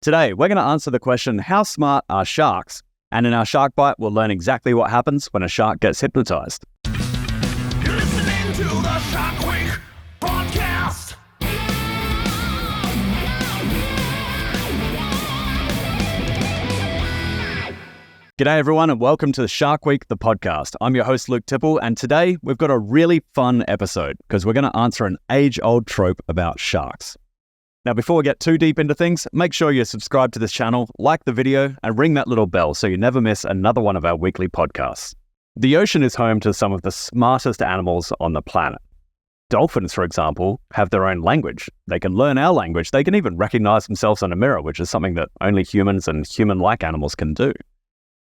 Today, we're going to answer the question, how smart are sharks? And in our Shark Bite, we'll learn exactly what happens when a shark gets hypnotized. You're listening to the Shark Week podcast. G'day everyone and welcome to the Shark Week, the podcast. I'm your host, Luke Tipple, and today we've got a really fun episode because we're going to answer an age-old trope about sharks. Now, before we get too deep into things, make sure you subscribe to this channel, like the video, and ring that little bell so you never miss another one of our weekly podcasts. The ocean is home to some of the smartest animals on the planet. Dolphins, for example, have their own language. They can learn our language. They can even recognize themselves in a mirror, which is something that only humans and human-like animals can do.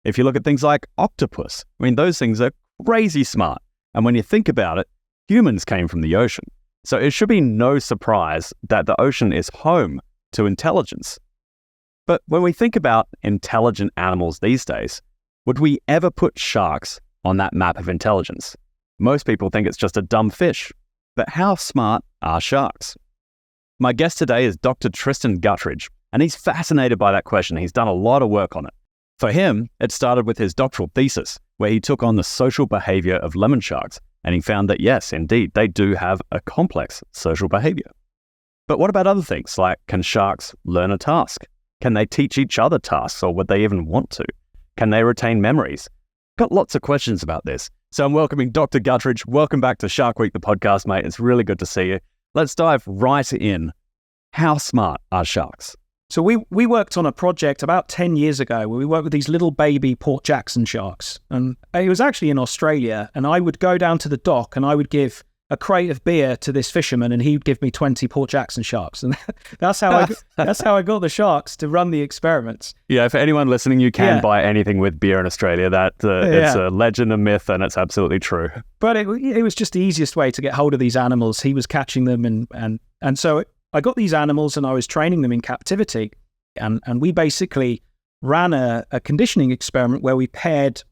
If you look at things like octopus, those things are crazy smart. And when you think about it, humans came from the ocean. So it should be no surprise that the ocean is home to intelligence. But when we think about intelligent animals these days, would we ever put sharks on that map of intelligence? Most people think it's just a dumb fish. But how smart are sharks? My guest today is Dr. Tristan Guttridge, and he's fascinated by that question. He's done a lot of work on it. For him, it started with his doctoral thesis, where he took on the social behavior of lemon sharks, and he found that yes, indeed, they do have a complex social behavior. But what about other things, like can sharks learn a task? Can they teach each other tasks, or would they even want to? Can they retain memories? Got lots of questions about this. So I'm welcoming Dr. Guttridge. Welcome back to Shark Week, the podcast, mate. It's really good to see you. Let's dive right in. How smart are sharks? So we worked on a project about 10 years ago where we worked with these little baby Port Jackson sharks. And it was actually in Australia. And I would go down to the dock and I would give a crate of beer to this fisherman and he would give me 20 Port Jackson sharks. And that's how I got the sharks to run the experiments. Yeah, for anyone listening, you can buy anything with beer in Australia. It's a legend, a myth, and it's absolutely true. But it was just the easiest way to get hold of these animals. He was catching them and so I got these animals and I was training them in captivity. And we basically ran a conditioning experiment where we paired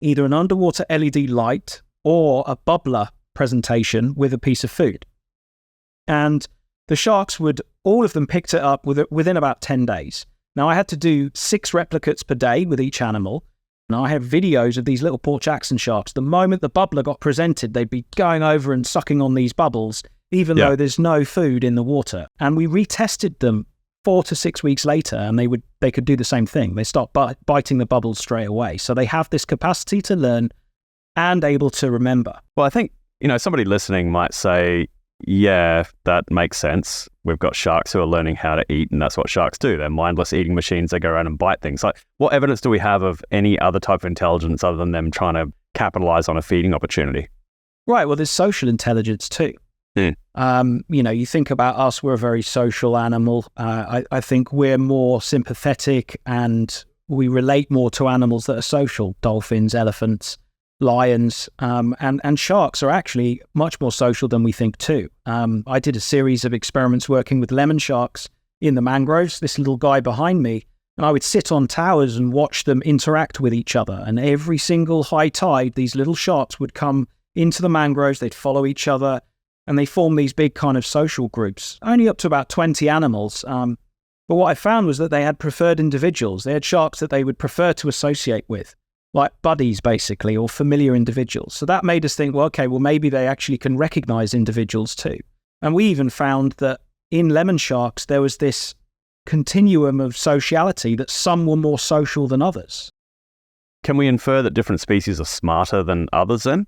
either an underwater LED light or a bubbler presentation with a piece of food. And the sharks all of them picked it up within about 10 days. Now I had to do 6 replicates per day with each animal. And I have videos of these little Port Jackson sharks. The moment the bubbler got presented, they'd be going over and sucking on these bubbles, even though there's no food in the water. And we retested them 4 to 6 weeks later, and they could do the same thing. They start biting the bubbles straight away. So they have this capacity to learn and able to remember. Well, I think, somebody listening might say, yeah, that makes sense. We've got sharks who are learning how to eat, and that's what sharks do. They're mindless eating machines. They go around and bite things. Like, what evidence do we have of any other type of intelligence other than them trying to capitalize on a feeding opportunity? Right. Well, there's social intelligence too. You think about us, we're a very social animal. I think we're more sympathetic and we relate more to animals that are social. Dolphins, elephants, lions, and sharks are actually much more social than we think too. I did a series of experiments working with lemon sharks in the mangroves, this little guy behind me, and I would sit on towers and watch them interact with each other. And every single high tide, these little sharks would come into the mangroves, they'd follow each other, and they form these big kind of social groups, only up to about 20 animals. But what I found was that they had preferred individuals. They had sharks that they would prefer to associate with, like buddies, basically, or familiar individuals. So that made us think, maybe they actually can recognize individuals too. And we even found that in lemon sharks, there was this continuum of sociality, that some were more social than others. Can we infer that different species are smarter than others then?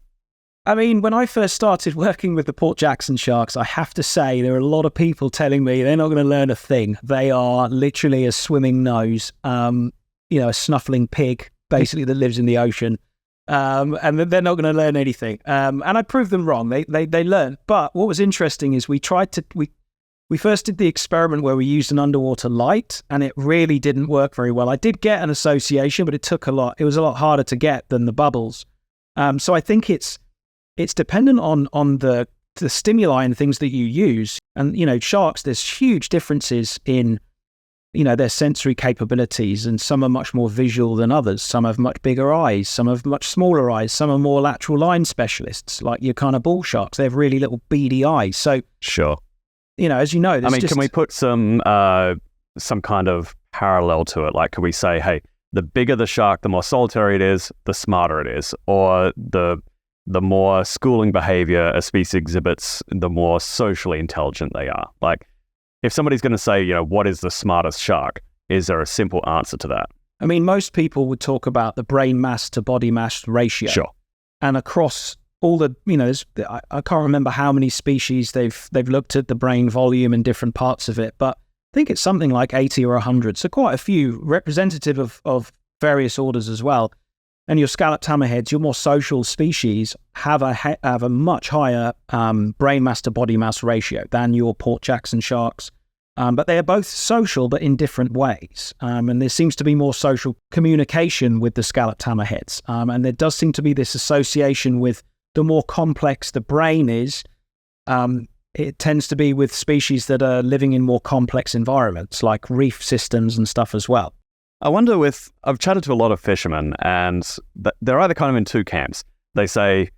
When I first started working with the Port Jackson sharks, I have to say there are a lot of people telling me they're not going to learn a thing. They are literally a swimming nose, a snuffling pig, basically, that lives in the ocean. And they're not going to learn anything. And I proved them wrong. They learn. But what was interesting is we first did the experiment where we used an underwater light, and it really didn't work very well. I did get an association, but it was a lot harder to get than the bubbles. So I think it's dependent on the stimuli and things that you use. And, sharks, there's huge differences in, their sensory capabilities, and some are much more visual than others. Some have much bigger eyes, some have much smaller eyes, some are more lateral line specialists, like your kind of bull sharks. They have really little beady eyes. So, sure. As you know, can we put some kind of parallel to it? Like, could we say, hey, the bigger the shark, the more solitary it is, the smarter it is, or the more schooling behavior a species exhibits, the more socially intelligent they are? Like, if somebody's going to say, what is the smartest shark, is there a simple answer to that? I mean, most people would talk about the brain mass to body mass ratio. Sure. And across all the, I can't remember how many species they've looked at the brain volume in different parts of it, but I think it's something like 80 or 100. So quite a few, representative of various orders as well. And your scalloped hammerheads, your more social species, have a much higher brain mass to body mass ratio than your Port Jackson sharks. But they are both social, but in different ways. And there seems to be more social communication with the scalloped hammerheads. And there does seem to be this association with the more complex the brain is. It tends to be with species that are living in more complex environments, like reef systems and stuff as well. I wonder I've chatted to a lot of fishermen, and they're either kind of in two camps. They say,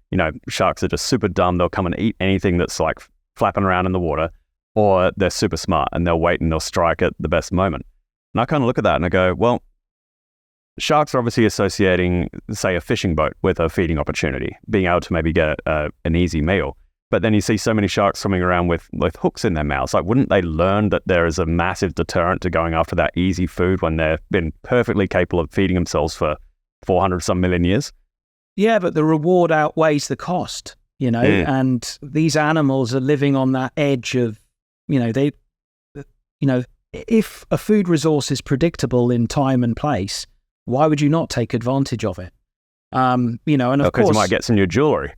sharks are just super dumb. They'll come and eat anything that's like flapping around in the water, or they're super smart and they'll wait and they'll strike at the best moment. And I kind of look at that and I go, well, sharks are obviously associating, say, a fishing boat with a feeding opportunity, being able to maybe get an easy meal. But then you see so many sharks swimming around with hooks in their mouths. Like, wouldn't they learn that there is a massive deterrent to going after that easy food when they've been perfectly capable of feeding themselves for 400 some million years? Yeah, but the reward outweighs the cost, and these animals are living on that edge of, if a food resource is predictable in time and place, why would you not take advantage of it? And of course, because you might get some new jewelry.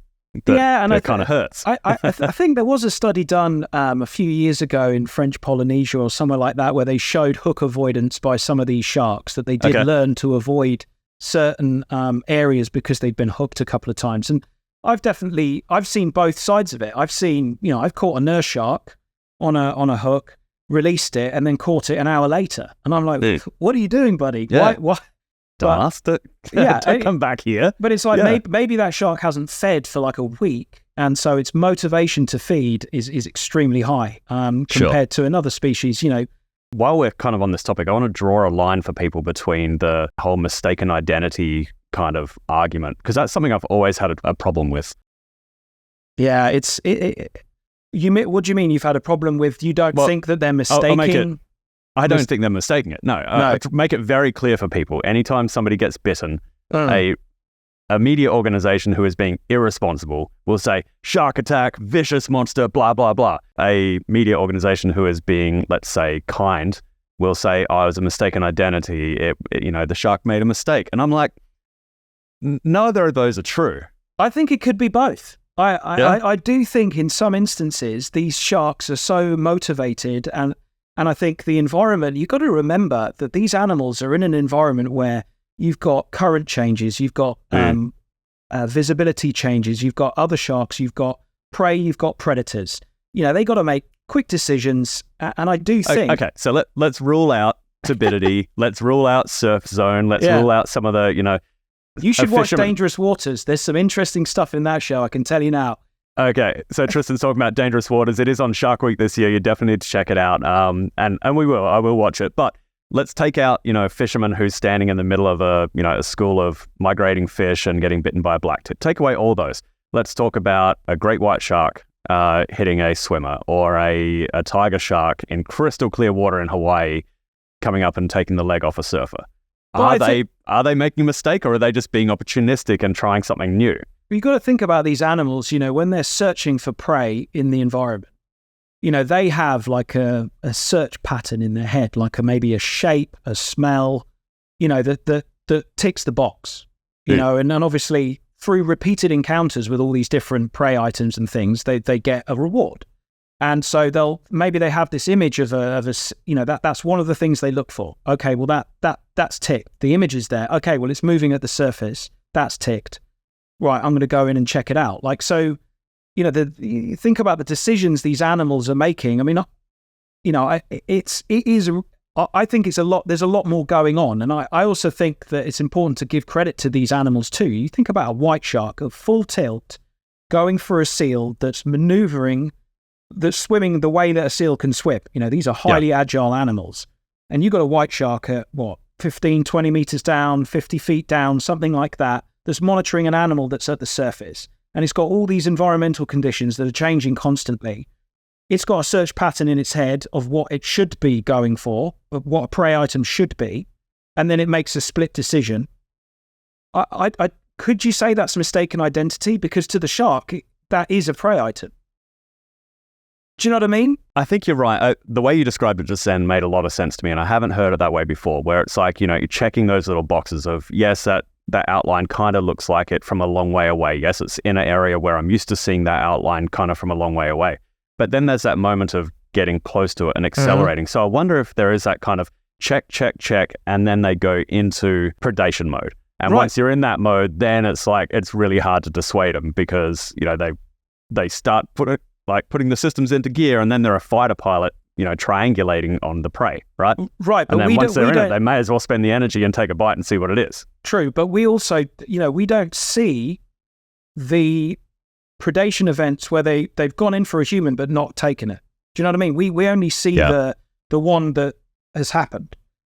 And it kind of hurts. I think there was a study done a few years ago in French Polynesia or somewhere like that, where they showed hook avoidance by some of these sharks, that they did learn to avoid certain areas because they'd been hooked a couple of times. And I've seen both sides of it. I've seen, I've caught a nurse shark on a hook, released it, and then caught it an hour later. And I'm like, what are you doing, buddy? Yeah. Why? Don't come back here. But it's like maybe that shark hasn't fed for like a week, and so its motivation to feed is extremely high compared to another species. While we're kind of on this topic, I want to draw a line for people between the whole mistaken identity kind of argument, because that's something I've always had a problem with. Yeah, what do you mean you've had a problem with? You don't think that they're mistaking? I don't think they're mistaking it. No. To make it very clear for people, anytime somebody gets bitten, a media organization who is being irresponsible will say, shark attack, vicious monster, blah, blah, blah. A media organization who is being, let's say, kind will say, it was a mistaken identity. The shark made a mistake. And I'm like, neither of those are true. I think it could be both. I do think in some instances, these sharks are so motivated, and I think the environment, you've got to remember that these animals are in an environment where you've got current changes, you've got visibility changes, you've got other sharks, you've got prey, you've got predators. They got to make quick decisions. And I do think... Okay, so let's rule out turbidity. Let's rule out surf zone. Let's rule out some of the, You should watch Dangerous Waters. There's some interesting stuff in that show, I can tell you now. Okay, so Tristan's talking about Dangerous Waters. It is on Shark Week this year. You definitely need to check it out. And I will watch it. But let's take out, a fisherman who's standing in the middle of a school of migrating fish and getting bitten by a blacktip. Take away all those. Let's talk about a great white shark hitting a swimmer, or a tiger shark in crystal clear water in Hawaii coming up and taking the leg off a surfer. Are they making a mistake, or are they just being opportunistic and trying something new? You've got to think about these animals, when they're searching for prey in the environment. They have like a search pattern in their head, like maybe a shape, a smell, that ticks the box. And obviously through repeated encounters with all these different prey items and things, they get a reward. And so they have this image of that's one of the things they look for. Okay, well that's ticked. The image is there. Okay, well it's moving at the surface. That's ticked. Right, I'm going to go in and check it out. Like, so, you think about the decisions these animals are making. I mean, I think it's a lot. There's a lot more going on, and I also think that it's important to give credit to these animals too. You think about a white shark at full tilt, going for a seal that's maneuvering, that's swimming the way that a seal can swim. These are highly agile animals. and you've got a white shark at 15, 20 meters down, 50 feet down, something like that, that's monitoring an animal that's at the surface. And it's got all these environmental conditions that are changing constantly. It's got a search pattern in its head of what it should be going for, of what a prey item should be, and then it makes a split decision. Could you say that's mistaken identity? Because to the shark, that is a prey item. Do you know what I mean? I think you're right. The way you described it just then made a lot of sense to me, and I haven't heard it that way before, where it's like, you're checking those little boxes of, yes, that outline kind of looks like it from a long way away. Yes, it's in an area where I'm used to seeing that outline kind of from a long way away. But then there's that moment of getting close to it and accelerating. So I wonder if there is that kind of check, and then they go into predation mode. And once you're in that mode, then it's like, it's really hard to dissuade them because, they start putting the systems into gear, and then they're a fighter pilot, triangulating on the prey, right? Right. And then once they're in it, they may as well spend the energy and take a bite and see what it is. True. But we also, we don't see the predation events where they've gone in for a human but not taken it. Do you know what I mean? We only see the one that has happened.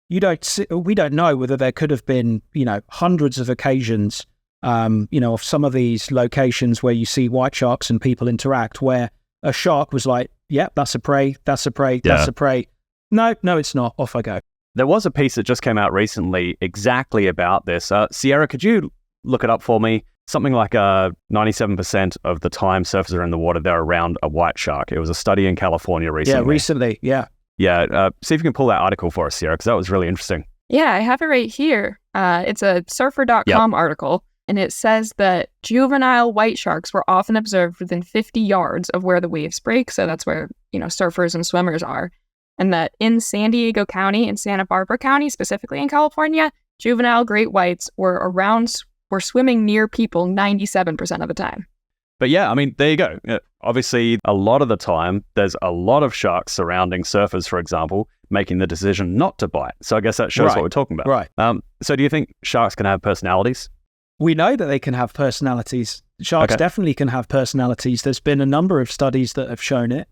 We don't know whether there could have been, hundreds of occasions, of some of these locations where you see white sharks and people interact, where a shark was like, "Yep, that's a prey, that's a prey, that's a prey." No, it's not. Off I go. There was a piece that just came out recently exactly about this. Sierra, could you look it up for me? Something like 97% of the time surfers are in the water, they're around a white shark. It was a study in California recently. Yeah, recently, yeah. Yeah, see if you can pull that article for us, Sierra, because that was really interesting. Yeah, I have it right here. It's a surfer.com article, and it says that juvenile white sharks were often observed within 50 yards of where the waves break, so that's where, surfers and swimmers are. And that in San Diego County and Santa Barbara County, specifically in California, juvenile great whites were swimming near people 97% of the time. But yeah, I mean, there you go. Obviously, a lot of the time, there's a lot of sharks surrounding surfers, for example, making the decision not to bite. So I guess that shows what we're talking about. Right. So do you think sharks can have personalities? We know that they can have personalities. Sharks definitely can have personalities. There's been a number of studies that have shown it.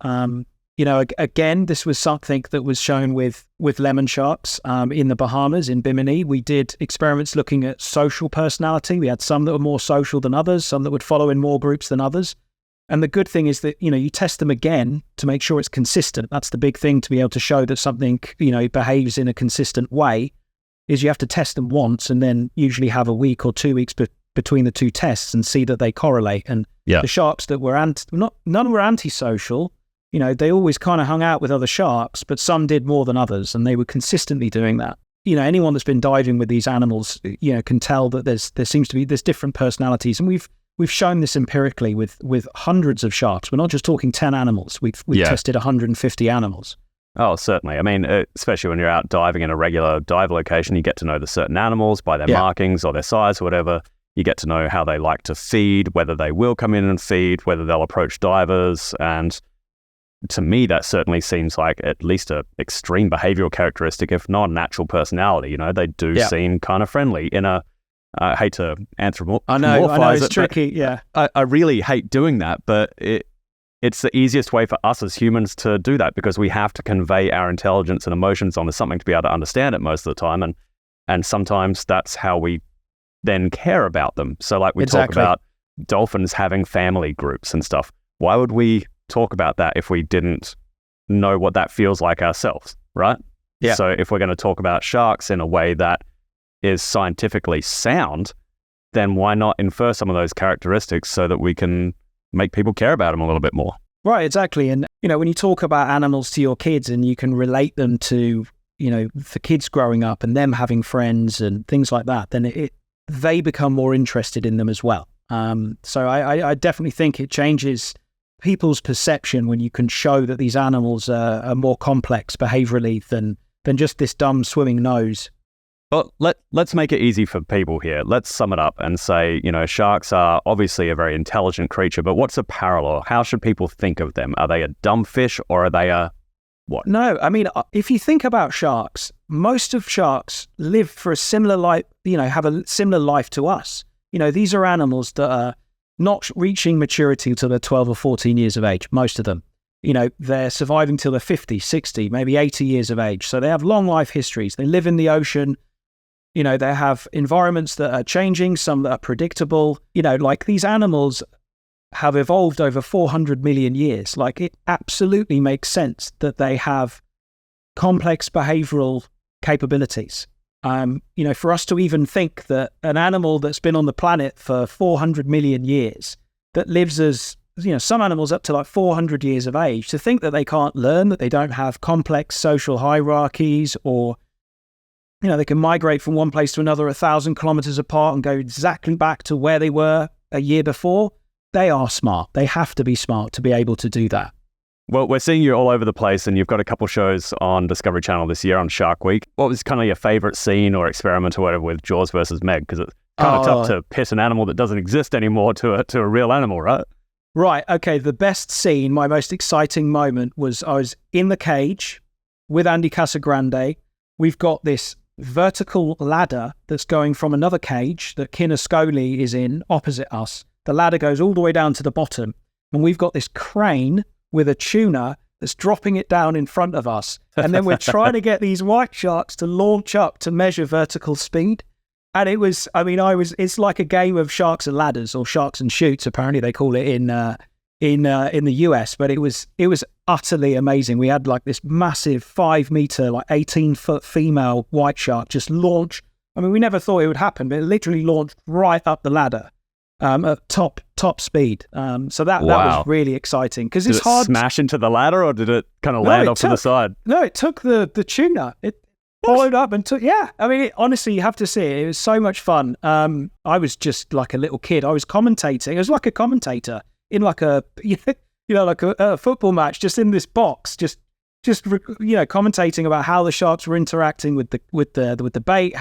Again, this was something that was shown with lemon sharks in the Bahamas, in Bimini. We did experiments looking at social personality. We had some that were more social than others, some that would follow in more groups than others. And the good thing is that, you test them again to make sure it's consistent. That's the big thing, to be able to show that something, behaves in a consistent way, is you have to test them once and then usually have a week or 2 weeks between the two tests and see that they correlate. And the sharks that were none were antisocial. They always kind of hung out with other sharks, but some did more than others, and they were consistently doing that. Anyone that's been diving with these animals, can tell that there's different personalities, and we've shown this empirically with hundreds of sharks. We're not just talking 10 animals. We've tested 150 animals. Oh, certainly. I mean, especially when you're out diving in a regular dive location, you get to know the certain animals by their markings or their size or whatever. You get to know how they like to feed, whether they will come in and feed, whether they'll approach divers, and to me, that certainly seems like at least a extreme behavioral characteristic, if not a natural personality. They do seem kind of friendly in a, I hate to anthropomorphize I know, it's it, tricky, I really hate doing that, but it's the easiest way for us as humans to do that, because we have to convey our intelligence and emotions onto something to be able to understand it most of the time. And sometimes that's how we then care about them. So like we talk about dolphins having family groups and stuff. Why would we talk about that if we didn't know what that feels like ourselves, right? Yeah. So if we're going to talk about sharks in a way that is scientifically sound, then why not infer some of those characteristics so that we can make people care about them a little bit more? Right, exactly. And, when you talk about animals to your kids and you can relate them to, the kids growing up and them having friends and things like that, then they become more interested in them as well. So I definitely think it changes people's perception when you can show that these animals are more complex behaviorally than just this dumb swimming nose. But let's make it easy for people here. Let's sum it up and say, sharks are obviously a very intelligent creature, but what's a parallel? How should people think of them? Are they a dumb fish, or are they a what? No, I mean, if you think about sharks, most of sharks live for a similar life, have a similar life to us. These are animals that are not reaching maturity until they're 12 or 14 years of age, most of them. they're surviving till they're 50, 60, maybe 80 years of age. So they have long life histories. They live in the ocean. They have environments that are changing, some that are predictable. Like these animals have evolved over 400 million years. Like it absolutely makes sense that they have complex behavioral capabilities. For us to even think that an animal that's been on the planet for 400 million years, that lives as, some animals up to like 400 years of age, to think that they can't learn, that they don't have complex social hierarchies, or, they can migrate from one place to another 1,000 kilometers apart and go exactly back to where they were a year before. They are smart. They have to be smart to be able to do that. Well, we're seeing you all over the place, and you've got a couple shows on Discovery Channel this year on Shark Week. What was kind of your favorite scene or experiment or whatever with Jaws versus Meg? Because it's kind of tough to pit an animal that doesn't exist anymore to a real animal, right? Right. Okay. The best scene, my most exciting moment was I was in the cage with Andy Casagrande. We've got this vertical ladder that's going from another cage that Kinner Scully is in opposite us. The ladder goes all the way down to the bottom, and we've got this crane with a tuna that's dropping it down in front of us. And then we're trying to get these white sharks to launch up to measure vertical speed. And it's like a game of sharks and ladders, or sharks and chutes, apparently they call it in the US, but it was utterly amazing. We had like this massive 5 meter, like 18-foot female white shark just launch. We never thought it would happen, but it literally launched right up the ladder. At top speed. So that was really exciting, because it's hard. Did it smash into the ladder, or did it kind of land off to the side? No, it took the tuna. It followed up and took. Yeah, honestly, you have to see it. It was so much fun. I was just like a little kid. I was commentating. I was like a commentator in like a like a football match, just in this box, just commentating about how the sharks were interacting with the bait.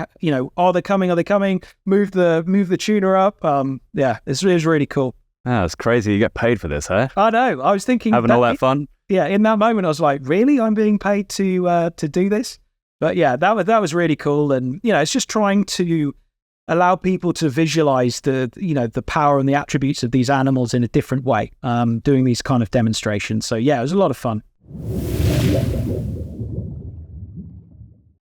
Are they coming? Move the tuna up. It was really cool. Ah, it's crazy. You get paid for this, huh? I know. I was thinking, having all that fun. Yeah, in that moment, I was like, really? I'm being paid to do this? But yeah, that was really cool. And it's just trying to allow people to visualize the power and the attributes of these animals in a different way. Doing these kind of demonstrations. So yeah, it was a lot of fun.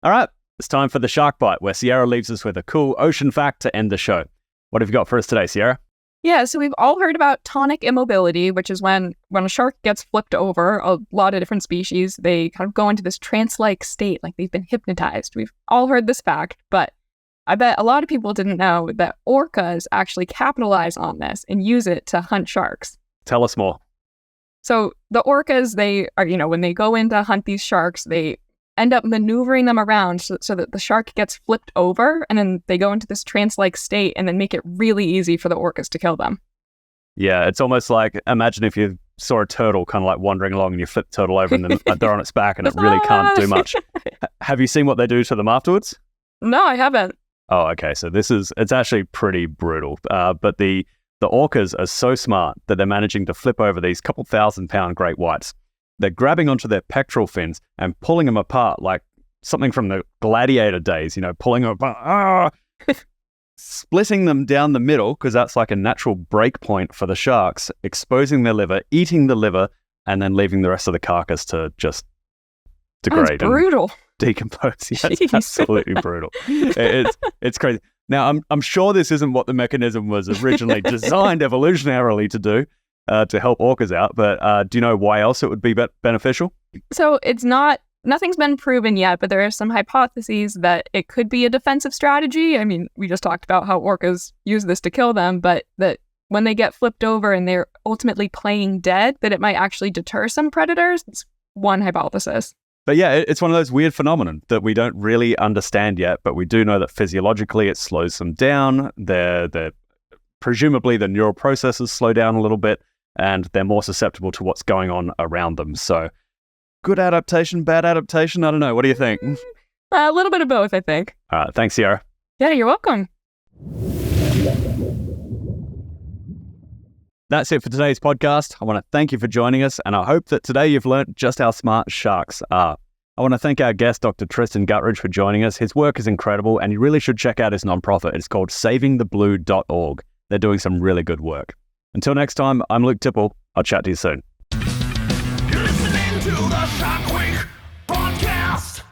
All right, it's time for the Shark Bite, where Sierra leaves us with a cool ocean fact to end the show. What have you got for us today, Sierra? Yeah, so we've all heard about tonic immobility, which is when a shark gets flipped over. A lot of different species, they kind of go into this trance-like state, like they've been hypnotized. We've all heard this fact, but I bet a lot of people didn't know that orcas actually capitalize on this and use it to hunt sharks. Tell us more. So the orcas, they are, when they go in to hunt these sharks, they end up maneuvering them around so that the shark gets flipped over, and then they go into this trance-like state and then make it really easy for the orcas to kill them. Yeah, it's almost like, imagine if you saw a turtle kind of like wandering along and you flip the turtle over and then they're on its back and it really can't do much. Have you seen what they do to them afterwards? No, I haven't. Oh, okay. So it's actually pretty brutal. But the orcas are so smart that they're managing to flip over these couple 1,000-pound great whites. They're grabbing onto their pectoral fins and pulling them apart like something from the gladiator days, pulling them apart, splitting them down the middle, because that's like a natural break point for the sharks, exposing their liver, eating the liver, and then leaving the rest of the carcass to just degrade. That's brutal. Decompose. Yeah, it's absolutely brutal. It's crazy. Now, I'm sure this isn't what the mechanism was originally designed evolutionarily to do, to help orcas out, but do you know why else it would be beneficial? So nothing's been proven yet, but there are some hypotheses that it could be a defensive strategy. We just talked about how orcas use this to kill them, but that when they get flipped over and they're ultimately playing dead, that it might actually deter some predators. It's one hypothesis. But yeah, it's one of those weird phenomena that we don't really understand yet, but we do know that physiologically it slows them down. Presumably the neural processes slow down a little bit, and they're more susceptible to what's going on around them. So good adaptation, bad adaptation, I don't know. What do you think? A little bit of both, I think. All right, thanks, Sierra. Yeah, you're welcome. That's it for today's podcast. I want to thank you for joining us, and I hope that today you've learned just how smart sharks are. I want to thank our guest, Dr. Tristan Guttridge, for joining us. His work is incredible, and you really should check out his nonprofit. It's called savingtheblue.org. They're doing some really good work. Until next time, I'm Luke Tipple. I'll chat to you soon. the Shockwave podcast.